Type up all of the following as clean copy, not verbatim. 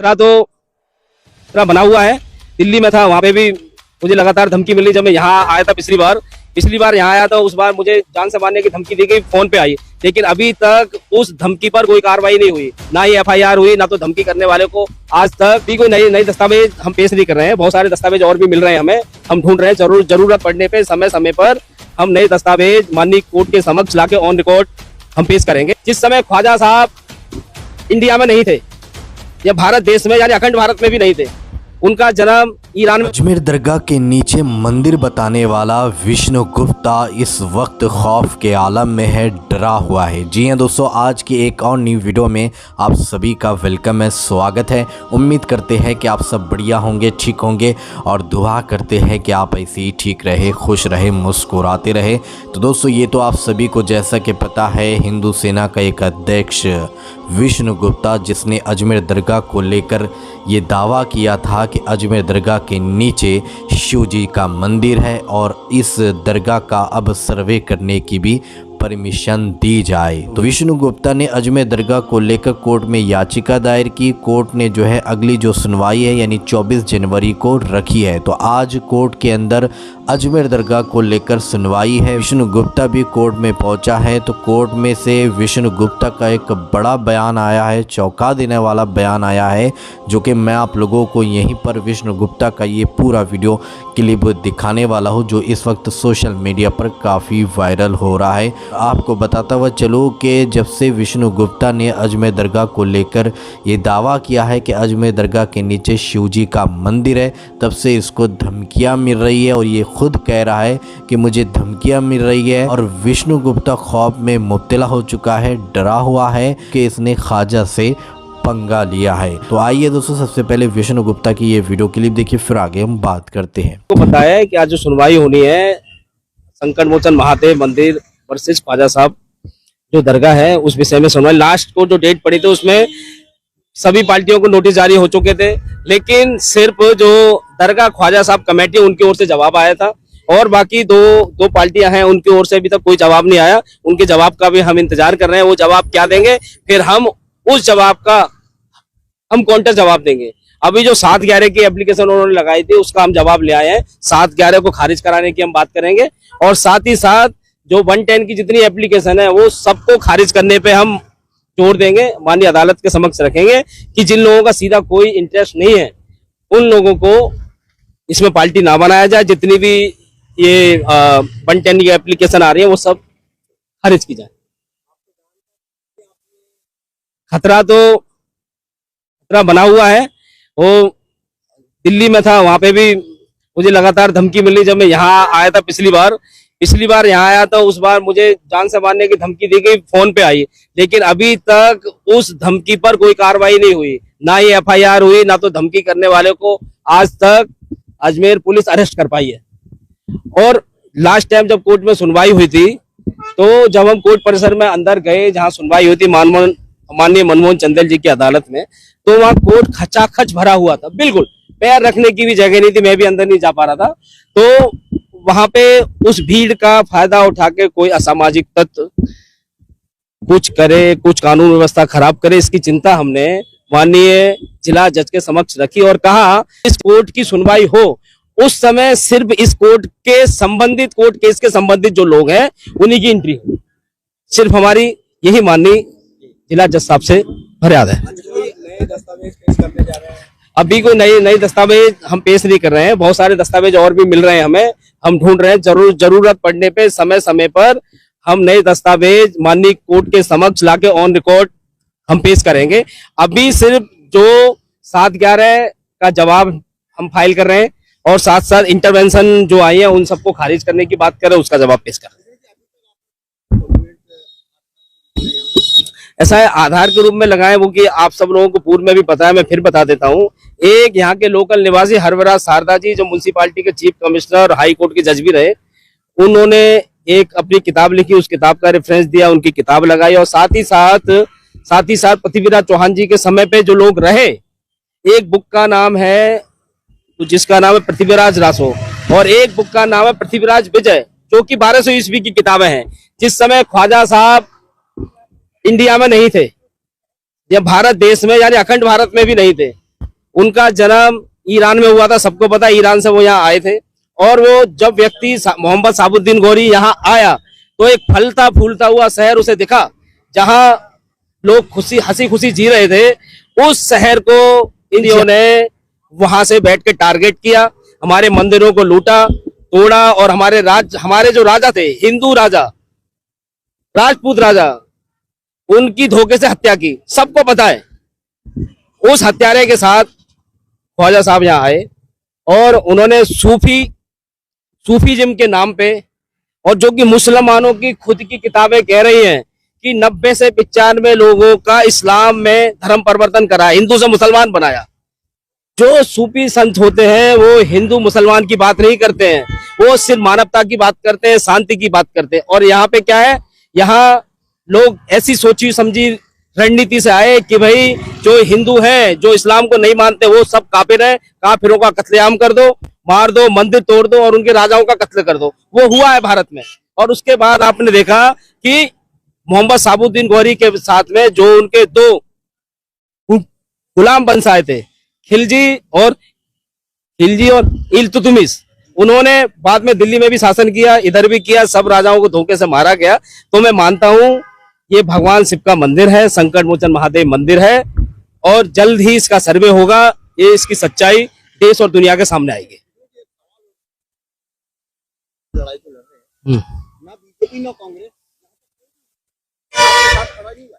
खतरा तो खतरा बना हुआ है। दिल्ली में था, वहां पे भी मुझे लगातार धमकी मिली। जब मैं यहाँ आया था पिछली बार यहाँ आया था, उस बार मुझे जान से मारने की धमकी दी गई, फोन पे आई। लेकिन अभी तक उस धमकी पर कोई कार्रवाई नहीं हुई, ना ही एफआईआर हुई, ना तो धमकी करने वाले को आज तक भी कोई नई दस्तावेज हम पेश नहीं कर रहे हैं। बहुत सारे दस्तावेज और भी मिल रहे हैं हमें, हम ढूंढ रहे हैं। जरूरत पड़ने पे समय पर हम नए दस्तावेज माननीय कोर्ट के समक्ष लाके ऑन रिकॉर्ड हम पेश करेंगे। जिस समय ख्वाजा साहब इंडिया में नहीं थे या भारत देश में यानी अखंड भारत में भी नहीं थे, उनका जन्म ईरान में। अजमेर दरगाह के नीचे मंदिर बताने वाला विष्णु गुप्ता इस वक्त खौफ के आलम में है, डरा हुआ है। जी हां दोस्तों, आज की एक और न्यू वीडियो में आप सभी का वेलकम है, स्वागत है। उम्मीद करते हैं कि आप सब बढ़िया होंगे, ठीक होंगे और दुआ करते हैं कि आप ऐसे ही ठीक रहे, खुश रहे, मुस्कुराते रहे। तो दोस्तों, ये तो आप सभी को जैसा कि पता है, हिंदू सेना का एक अध्यक्ष विष्णु गुप्ता, जिसने अजमेर दरगाह को लेकर ये दावा किया था कि अजमेर दरगाह के नीचे शिव जी का मंदिर है और इस दरगाह का अब सर्वे करने की भी परमिशन दी जाए। तो विष्णु गुप्ता ने अजमेर दरगाह को लेकर कोर्ट में याचिका दायर की। कोर्ट ने जो है अगली जो सुनवाई है यानी 24 जनवरी को रखी है। तो आज कोर्ट के अंदर अजमेर दरगाह को लेकर सुनवाई है। विष्णु गुप्ता भी कोर्ट में पहुंचा है। तो कोर्ट में से विष्णु गुप्ता का एक बड़ा बयान आया है, चौंका देने वाला बयान आया है, जो कि मैं आप लोगों को यहीं पर विष्णु गुप्ता का ये पूरा वीडियो क्लिप दिखाने वाला हूँ, जो इस वक्त सोशल मीडिया पर काफ़ी वायरल हो रहा है। आपको बताता हुआ चलो कि जब से विष्णु गुप्ता ने अजमेर दरगाह को लेकर ये दावा किया है कि अजमेर दरगाह के नीचे शिवजी का मंदिर है, तब से इसको धमकियां मिल रही है और ये खुद कह रहा है कि मुझे धमकियां मिल रही है। और विष्णु गुप्ता खौफ में मुब्तला हो चुका है, डरा हुआ है कि इसने ख्वाजा से पंगा लिया है। तो आइए दोस्तों, सबसे पहले विष्णु गुप्ता की ये वीडियो क्लिप देखिए, फिर आगे हम बात करते हैं। आपको पता है कि आज जो सुनवाई होनी है संकट मोचन महादेव मंदिर वर्सेस ख्वाजा साहब जो दरगाह है, उस विषय में सुनवाई। लास्ट को जो डेट पड़ी थी उसमें सभी पार्टियों को नोटिस जारी हो चुके थे, लेकिन सिर्फ जो दरगाह ख्वाजा साहब कमेटी उनकी ओर से जवाब आया था और बाकी दो पार्टियां हैं उनकी ओर से अभी तक कोई जवाब नहीं आया। उनके जवाब का भी हम इंतजार कर रहे हैं, वो जवाब क्या देंगे, फिर हम उस जवाब का हम काउंटर जवाब देंगे। अभी जो 7/11 की एप्लीकेशन उन्होंने लगाई थी उसका हम जवाब ले आए हैं। 7/11 को खारिज कराने की हम बात करेंगे और साथ ही साथ जो 110 की जितनी एप्लीकेशन है वो सबको खारिज करने पे हम जोर देंगे, माननीय अदालत के समक्ष रखेंगे कि जिन लोगों का सीधा कोई इंटरेस्ट नहीं है उन लोगों को इसमें पार्टी ना बनाया जाए। जितनी भी ये 110 की एप्लीकेशन आ रही है वो सब खारिज की जाए। खतरा तो खतरा बना हुआ है। वो दिल्ली में था, वहां पे भी मुझे लगातार धमकी मिली। जब मैं यहाँ आया था पिछली बार यहाँ आया था, उस बार मुझे जान से मारने की धमकी दी गई, फोन पे आई। लेकिन अभी तक उस धमकी पर कोई कार्रवाई नहीं हुई, ना ही एफआईआर हुई, ना तो धमकी करने वाले को आज तक अजमेर पुलिस अरेस्ट कर पाई है। और लास्ट टाइम जब कोर्ट में सुनवाई हुई थी, तो जब हम कोर्ट परिसर में अंदर गए जहाँ सुनवाई हुई थी माननीय मनमोहन चंदेल जी की अदालत में, तो वहाँ कोर्ट खचाखच भरा हुआ था, बिल्कुल पैर रखने की भी जगह नहीं थी। मैं भी अंदर नहीं जा पा रहा था। तो वहां पे उस भीड़ का फायदा उठा के कोई असामाजिक तत्व कुछ करे, कुछ कानून व्यवस्था खराब करे, इसकी चिंता हमने माननीय जिला जज के समक्ष रखी और कहा इस कोर्ट की सुनवाई हो उस समय सिर्फ इस कोर्ट के संबंधित कोर्ट केस के संबंधित जो लोग हैं उन्हीं की एंट्री हो। सिर्फ हमारी यही माननीय जिला जज साहब से फरियाद है। नए दस्तावेज पेश करने जा रहे हैं। अभी कोई नए दस्तावेज हम पेश नहीं कर रहे हैं, बहुत सारे दस्तावेज और भी मिल रहे हैं हमें, हम ढूंढ रहे हैं। जरूरत पड़ने पे समय पर हम नए दस्तावेज माननीय कोर्ट के समक्ष लाके ऑन रिकॉर्ड हम पेश करेंगे। अभी सिर्फ जो 7/11 का जवाब हम फाइल कर रहे हैं और साथ साथ इंटरवेंशन जो आई है उन सबको खारिज करने की बात कर रहे हैं, उसका जवाब पेश कर रहे हैं। ऐसा है, आधार के रूप में लगाए वो कि आप सब लोगों को पूर्व में भी पता है, मैं फिर बता देता हूँ। एक यहाँ के लोकल निवासी हरवराज शारदा जी, जो म्युनिसिपालिटी के चीफ कमिश्नर और हाई कोर्ट के जज भी रहे, उन्होंने एक अपनी किताब लिखी, उस किताब का रेफरेंस दिया, उनकी किताब लगाई। और साथ ही साथ पृथ्वीराज चौहान जी के समय पे जो लोग रहे, एक बुक का नाम है तो जिसका नाम है पृथ्वीराज रासो और एक बुक का नाम है पृथ्वीराज विजय, जो कि 1200 ईस्वी की किताबें हैं। जिस समय ख्वाजा साहब इंडिया में नहीं थे या भारत देश में यानी अखंड भारत में भी नहीं थे, उनका जन्म ईरान में हुआ था, सबको पता है, ईरान से वो यहाँ आए थे। और वो जब व्यक्ति मोहम्मद साबुद्दीन गौरी यहाँ आया तो एक फलता फूलता हुआ शहर उसे दिखा, जहां लोग हंसी खुशी जी रहे थे। उस शहर को इंडियों ने वहां से बैठ के टारगेट किया, हमारे मंदिरों को लूटा तोड़ा और हमारे जो राजा थे, हिंदू राजा, राजपूत राजा, उनकी धोखे से हत्या की, सबको पता है। उस हत्यारे के साथ ख्वाजा साहब यहाँ आए और उन्होंने सूफीज्म के नाम पे, और जो कि मुसलमानों की खुद की किताबें कह रही हैं कि 90 से 95 लोगों का इस्लाम में धर्म परिवर्तन करा, हिंदू से मुसलमान बनाया। जो सूफी संत होते हैं वो हिंदू मुसलमान की बात नहीं करते हैं, वो सिर्फ मानवता की बात करते हैं, शांति की बात करते हैं। और यहाँ पे क्या है, यहाँ लोग ऐसी सोची समझी रणनीति से आए कि भाई जो हिंदू हैं, जो इस्लाम को नहीं मानते, वो सब काफिर हैं, काफिरों का कत्लेआम कर दो, मार दो, मंदिर तोड़ दो और उनके राजाओं का कत्ल कर दो। वो हुआ है भारत में। और उसके बाद आपने देखा कि मोहम्मद साबुद्दीन गौरी के साथ में जो उनके 2 गुलाम वंशाए थे, खिलजी और इल्तुतमिश, उन्होंने बाद में दिल्ली में भी शासन किया, इधर भी किया, सब राजाओं को धोखे से मारा गया। तो मैं मानता हूं ये भगवान शिव का मंदिर है, संकट मोचन महादेव मंदिर है, और जल्द ही इसका सर्वे होगा। ये इसकी सच्चाई देश और दुनिया के सामने आएगी। लड़ाई तो लड़ रहे हैं ना बीजेपी ना कांग्रेस,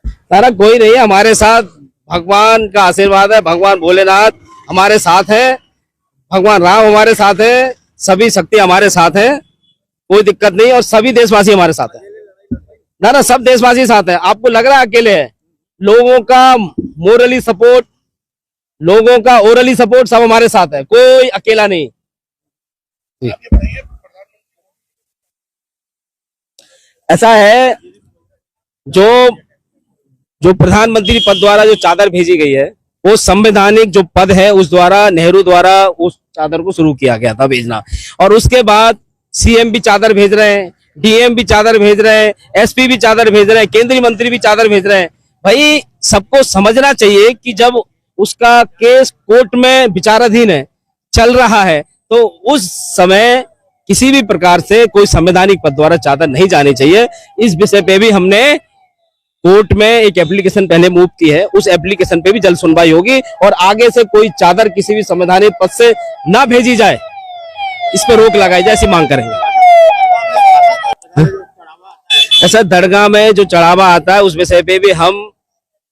सारा कोई नहीं है हमारे साथ। भगवान का आशीर्वाद है, भगवान भोलेनाथ हमारे साथ है, भगवान राम हमारे साथ है, सभी शक्ति हमारे साथ है, कोई दिक्कत नहीं। और सभी देशवासी हमारे साथ है, ना सब देशवासी साथ है। आपको लग रहा है अकेले है? लोगों का मोरली सपोर्ट, लोगों का ओरली सपोर्ट सब हमारे साथ है, कोई अकेला नहीं। ऐसा है, जो प्रधानमंत्री पद द्वारा जो चादर भेजी गई है, वो संवैधानिक जो पद है उस द्वारा, नेहरू द्वारा उस चादर को शुरू किया गया था भेजना। और उसके बाद सीएम भी चादर भेज रहे हैं, डीएम भी चादर भेज रहे हैं, एसपी भी चादर भेज रहे हैं, केंद्रीय मंत्री भी चादर भेज रहे हैं। भाई सबको समझना चाहिए कि जब उसका केस कोर्ट में विचाराधीन है, चल रहा है, तो उस समय किसी भी प्रकार से कोई संवैधानिक पद द्वारा चादर नहीं जानी चाहिए। इस विषय पे भी हमने कोर्ट में एक एप्लीकेशन पहले मूव की है, उस एप्लीकेशन पे भी जल्द सुनवाई होगी और आगे से कोई चादर किसी भी संवैधानिक पद से ना भेजी जाए, इस पर रोक लगाई जाए, ऐसी मांग करेंगे। ऐसा दरगाह में जो चढ़ावा आता है उस विषय पे भी हम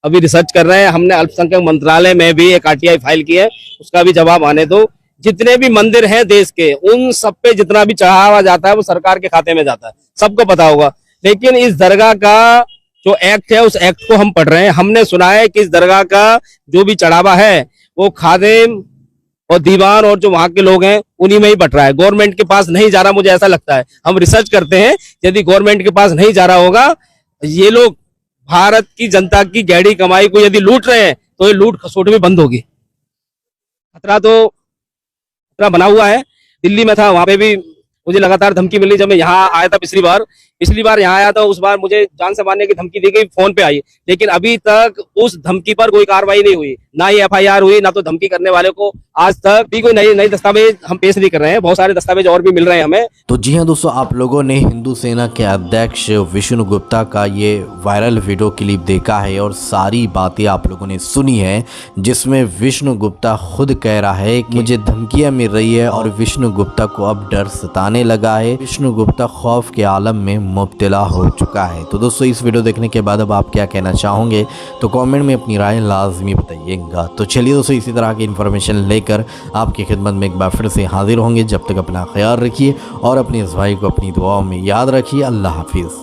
अभी रिसर्च कर रहे हैं। हमने अल्पसंख्यक मंत्रालय में भी एक आरटीआई फाइल की है, उसका भी जवाब आने दो। जितने भी मंदिर हैं देश के, उन सब पे जितना भी चढ़ावा जाता है वो सरकार के खाते में जाता है, सबको पता होगा। लेकिन इस दरगाह का जो एक्ट है, उस एक्ट को हम पढ़ रहे हैं। हमने सुना है कि इस दरगाह का जो भी चढ़ावा है वो खादिम और दीवान और जो वहां के लोग हैं उन्हीं में ही बट रहा है, गवर्नमेंट के पास नहीं जा रहा, मुझे ऐसा लगता है। हम रिसर्च करते हैं, यदि गवर्नमेंट के पास नहीं जा रहा होगा, ये लोग भारत की जनता की गहरी कमाई को यदि लूट रहे हैं, तो ये लूट खसोट भी बंद होगी। खतरा बना हुआ है। दिल्ली में था, वहां पे भी मुझे लगातार धमकी मिली। जब मैं यहाँ आया था पिछली बार यहाँ आया था, उस बार मुझे जान से मारने की धमकी दी गई, फोन पे आई। लेकिन अभी तक उस धमकी पर कोई कार्रवाई नहीं हुई, ना ही एफआईआर हुई, ना तो धमकी करने वाले को आज तक भी कोई नई दस्तावेज हम पेश नहीं कर रहे हैं। बहुत सारे दस्तावेज और भी मिल रहे हैं हमें। तो जी हाँ दोस्तों, आप लोगों ने हिंदू सेना के अध्यक्ष विष्णु गुप्ता का ये वायरल वीडियो क्लिप देखा है और सारी बातें आप लोगों ने सुनी है, जिसमें विष्णु गुप्ता खुद कह रहा है कि मुझे धमकियां मिल रही है और विष्णु गुप्ता को अब डर सताने लगा है। विष्णु गुप्ता खौफ के आलम में मुब्तला हो चुका है। तो दोस्तों, इस वीडियो देखने के बाद अब आप क्या कहना चाहोगे तो कमेंट में अपनी राय लाजमी बताइएगा। तो चलिए दोस्तों, इसी तरह की इन्फॉर्मेशन लेकर आपकी खिदमत में एक बार फिर से हाजिर होंगे। जब तक अपना ख्याल रखिए और अपने इस भाई को अपनी दुआओं में याद रखिए। अल्लाह हाफिज़।